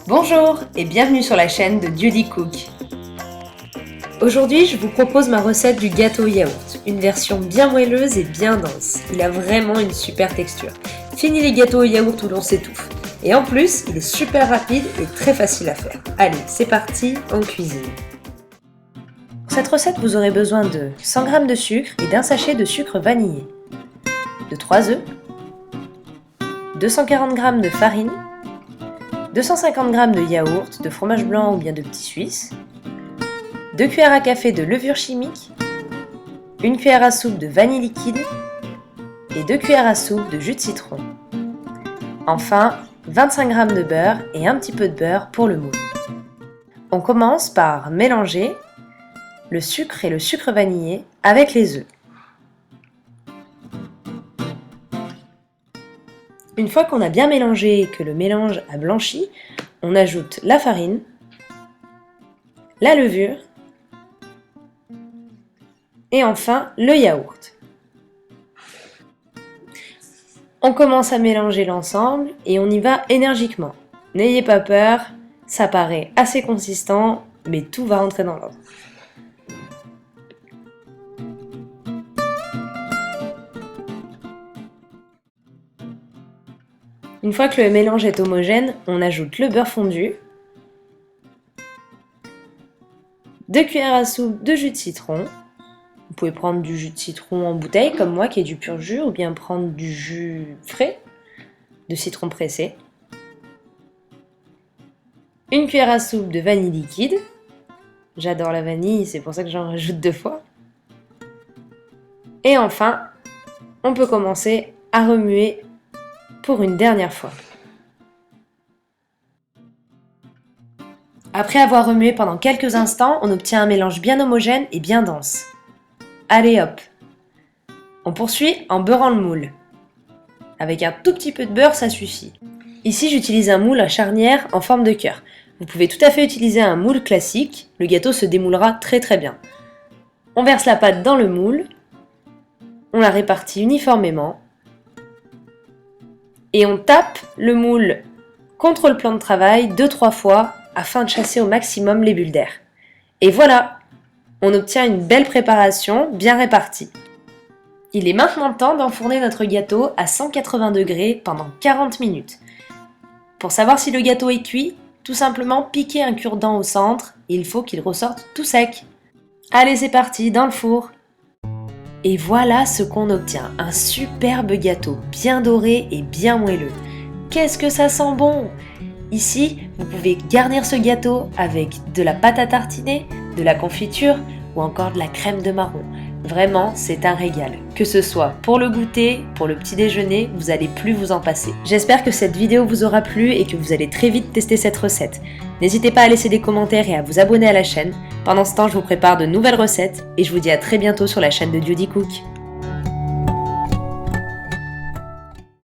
Bonjour et bienvenue sur la chaîne de Judy Cook. Aujourd'hui, je vous propose ma recette du gâteau au yaourt, une version bien moelleuse et bien dense. Il a vraiment une super texture. Fini les gâteaux au yaourt où l'on s'étouffe. Et en plus, il est super rapide et très facile à faire. Allez, c'est parti, en cuisine. Pour cette recette, vous aurez besoin de 100 g de sucre et d'un sachet de sucre vanillé, de 3 œufs, 240 g de farine, 250 g de yaourt, de fromage blanc ou bien de petit suisse, 2 cuillères à café de levure chimique, 1 cuillère à soupe de vanille liquide et 2 cuillères à soupe de jus de citron. Enfin, 25 g de beurre et un petit peu de beurre pour le moule. On commence par mélanger le sucre et le sucre vanillé avec les œufs. Une fois qu'on a bien mélangé et que le mélange a blanchi, on ajoute la farine, la levure et enfin le yaourt. On commence à mélanger l'ensemble et on y va énergiquement. N'ayez pas peur, ça paraît assez consistant, mais tout va rentrer dans l'ordre. Une fois que le mélange est homogène, on ajoute le beurre fondu, 2 cuillères à soupe de jus de citron. Vous pouvez prendre du jus de citron en bouteille comme moi qui est du pur jus, ou bien prendre du jus frais de citron pressé. 1 cuillère à soupe de vanille liquide. J'adore la vanille, c'est pour ça que j'en rajoute 2 fois. Et enfin, on peut commencer à remuer pour une dernière fois. Après avoir remué pendant quelques instants, on obtient un mélange bien homogène et bien dense. Allez hop! On poursuit en beurrant le moule. Avec un tout petit peu de beurre, ça suffit. Ici, j'utilise un moule à charnière en forme de cœur. Vous pouvez tout à fait utiliser un moule classique, le gâteau se démoulera très bien. On verse la pâte dans le moule, on la répartit uniformément, et on tape le moule contre le plan de travail 2-3 fois afin de chasser au maximum les bulles d'air. Et voilà, on obtient une belle préparation bien répartie. Il est maintenant temps d'enfourner notre gâteau à 180 degrés pendant 40 minutes. Pour savoir si le gâteau est cuit, tout simplement piquez un cure-dent au centre et il faut qu'il ressorte tout sec. Allez, c'est parti, dans le four! Et voilà ce qu'on obtient, un superbe gâteau, bien doré et bien moelleux. Qu'est-ce que ça sent bon! Ici, vous pouvez garnir ce gâteau avec de la pâte à tartiner, de la confiture ou encore de la crème de marron. Vraiment, c'est un régal. Que ce soit pour le goûter, pour le petit déjeuner, vous n'allez plus vous en passer. J'espère que cette vidéo vous aura plu et que vous allez très vite tester cette recette. N'hésitez pas à laisser des commentaires et à vous abonner à la chaîne. Pendant ce temps, je vous prépare de nouvelles recettes et je vous dis à très bientôt sur la chaîne de Judy Cook.